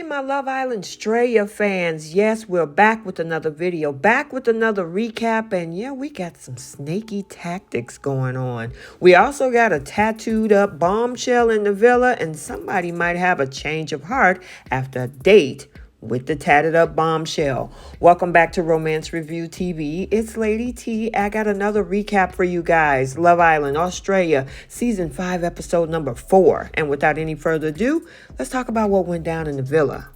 my Love Island Straya fans. Yes, we're back with another video, back with another recap, and yeah, we got some Snakey Tactics going on. We also got a tattooed up bombshell in the villa, and somebody might have a change of heart after a date with the Tatted-up Bombshell. Welcome back to Romance Review TV. It's Lady T. I got another recap for you guys. Love Island, Australia, Season 5, Episode number 4. And without any further ado, let's talk about what went down in the villa.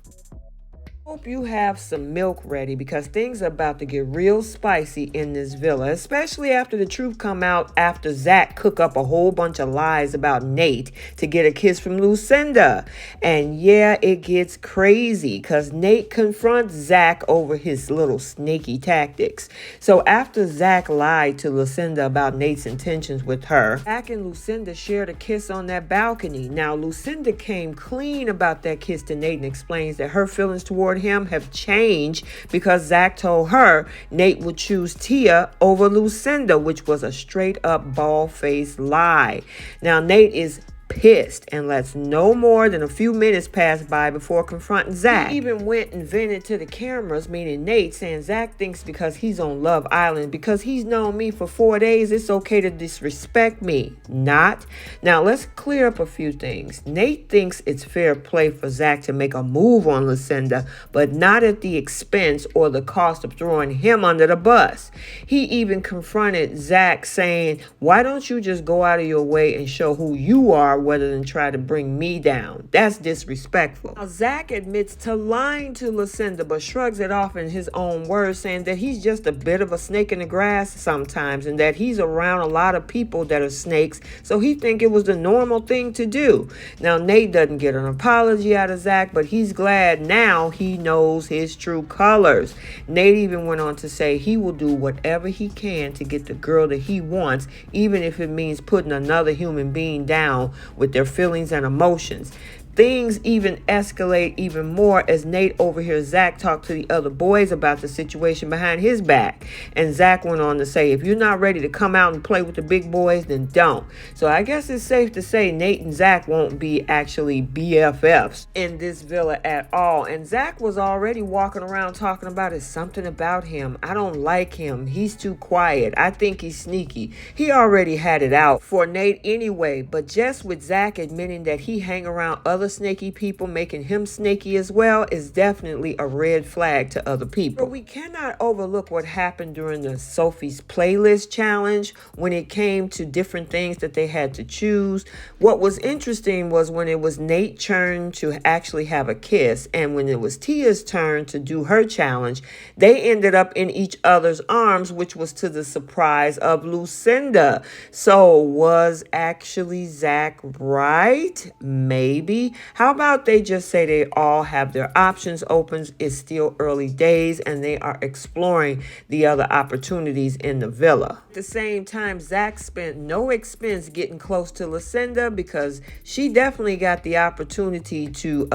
Hope you have some milk ready because things are about to get real spicy in this villa, especially after the truth come out after Zach cook up a whole bunch of lies about Nate to get a kiss from Lucinda. And yeah, it gets crazy because Nate confronts Zach over his little snaky tactics. So after Zach lied to Lucinda about Nate's intentions with her, Zach and Lucinda shared a kiss on that balcony. Now Lucinda came clean about that kiss to Nate and explains that her feelings toward him have changed because Zach told her Nate would choose Tia over Lucinda, which was a straight up bald-faced lie. Now Nate is pissed and lets no more than a few minutes pass by before confronting Zach. He even went and vented to the cameras, meaning Nate, saying Zach thinks because he's on Love Island, because he's known me for 4 days, it's okay to disrespect me. Not. Now let's clear up a few things. Nate thinks it's fair play for Zach to make a move on Lucinda, but not at the expense or the cost of throwing him under the bus. He even confronted Zach saying, why don't you just go out of your way and show who you are rather than try to bring me down? That's disrespectful. Now, Zach admits to lying to Lucinda, but shrugs it off in his own words, saying that he's just a bit of a snake in the grass sometimes and that he's around a lot of people that are snakes, so he think it was the normal thing to do. Now, Nate doesn't get an apology out of Zach, but he's glad now he knows his true colors. Nate even went on to say he will do whatever he can to get the girl that he wants, even if it means putting another human being down with their feelings and emotions. Things even escalate even more as Nate overhears Zach talk to the other boys about the situation behind his back. And Zach went on to say, if you're not ready to come out and play with the big boys, then don't. So I guess it's safe to say Nate and Zach won't be actually BFFs in this villa at all. And Zach was already walking around talking about it's something about him. I don't like him. He's too quiet. I think he's sneaky. He already had it out for Nate anyway, but just with Zach admitting that he hang around other snaky people making him snaky as well is definitely a red flag to other people. But we cannot overlook what happened during the Sophie's playlist challenge when it came to different things that they had to choose. What was interesting was when it was Nate's turn to actually have a kiss and when it was Tia's turn to do her challenge, they ended up in each other's arms, which was to the surprise of Lucinda. So was actually Zach right? Maybe. How about they just say they all have their options open? It's still early days and they are exploring the other opportunities in the villa. At the same time, Zach spent no expense getting close to Lucinda because she definitely got the opportunity to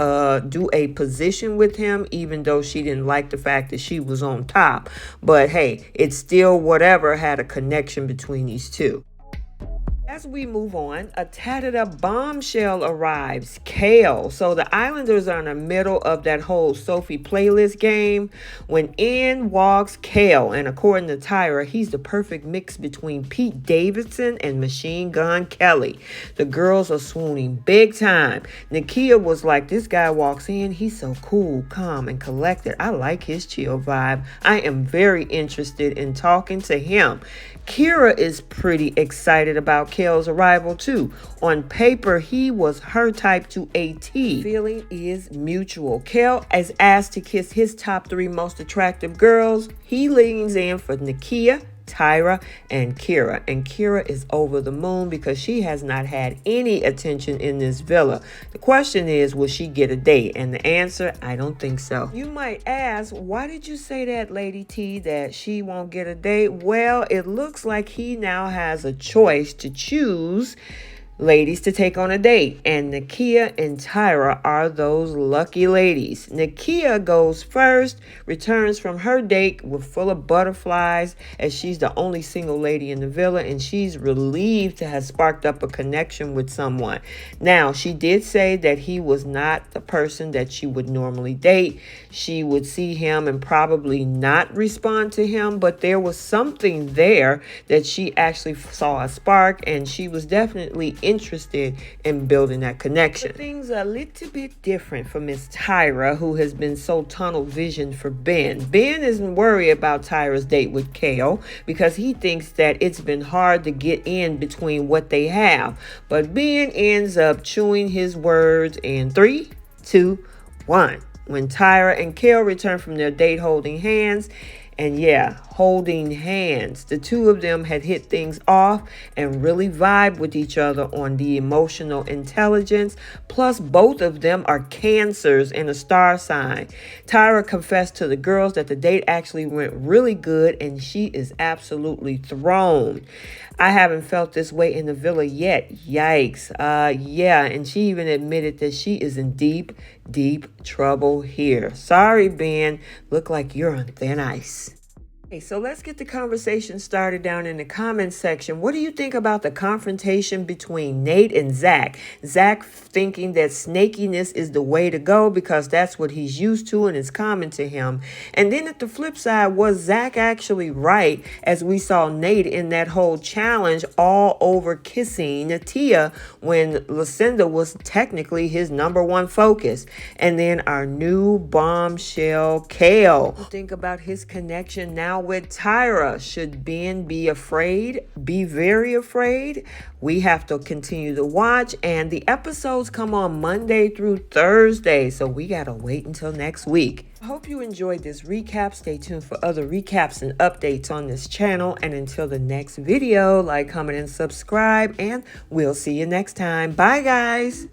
do a position with him, even though she didn't like the fact that she was on top. But hey, it's still whatever had a connection between these two. As we move on, a Tatted-up bombshell arrives, Kale. So the Islanders are in the middle of that whole Sophie playlist game when in walks Kale. And according to Tyra, he's the perfect mix between Pete Davidson and Machine Gun Kelly. The girls are swooning big time. Nakia was like, this guy walks in, he's so cool, calm, and collected. I like his chill vibe. I am very interested in talking to him. Kira is pretty excited about Kale's arrival too. On paper, he was her type to a T. Feeling is mutual. Kale is asked to kiss his top 3 most attractive girls. He leans in for Nakia, Tyra, and Kira. And Kira is over the moon because she has not had any attention in this villa. The question is, will she get a date? And the answer, I don't think so. You might ask, why did you say that, Lady T, that she won't get a date? Well, it looks like he now has a choice to choose ladies to take on a date, and Nakia and Tyra are those lucky ladies. Nakia goes first, returns from her date with full of butterflies, as she's the only single lady in the villa, and she's relieved to have sparked up a connection with someone. Now, she did say that he was not the person that she would normally date. She would see him and probably not respond to him, but there was something there that she actually saw a spark, and she was definitely interested in building that connection. But things are a little bit different for Miss Tyra, who has been so tunnel visioned for Ben. Ben isn't worried about Tyra's date with Kale because he thinks that it's been hard to get in between what they have. But Ben ends up chewing his words in 3, 2, 1. When Tyra and Kale return from their date holding hands, and yeah, holding hands. The two of them had hit things off and really vibed with each other on the emotional intelligence. Plus, both of them are Cancers and a star sign. Tyra confessed to the girls that the date actually went really good, and she is absolutely thrown. I haven't felt this way in the villa yet. Yikes. Yeah, and she even admitted that she is in deep, deep trouble here. Sorry, Ben. Look like you're on thin ice. Okay, so let's get the conversation started down in the comments section. What do you think about the confrontation between Nate and Zach? Zach thinking that snakiness is the way to go because that's what he's used to and is common to him. And then at the flip side, was Zach actually right, as we saw Nate in that whole challenge all over kissing Natia when Lucinda was technically his #1 focus? And then our new bombshell, Kale. Think about his connection now with Tyra. Should Ben be afraid? Be very afraid? We have to continue to watch, and the episodes come on Monday through Thursday, so we gotta wait until next week. I hope you enjoyed this recap. Stay tuned for other recaps and updates on this channel, and until the next video, like, comment, and subscribe, and we'll see you next time. Bye, guys.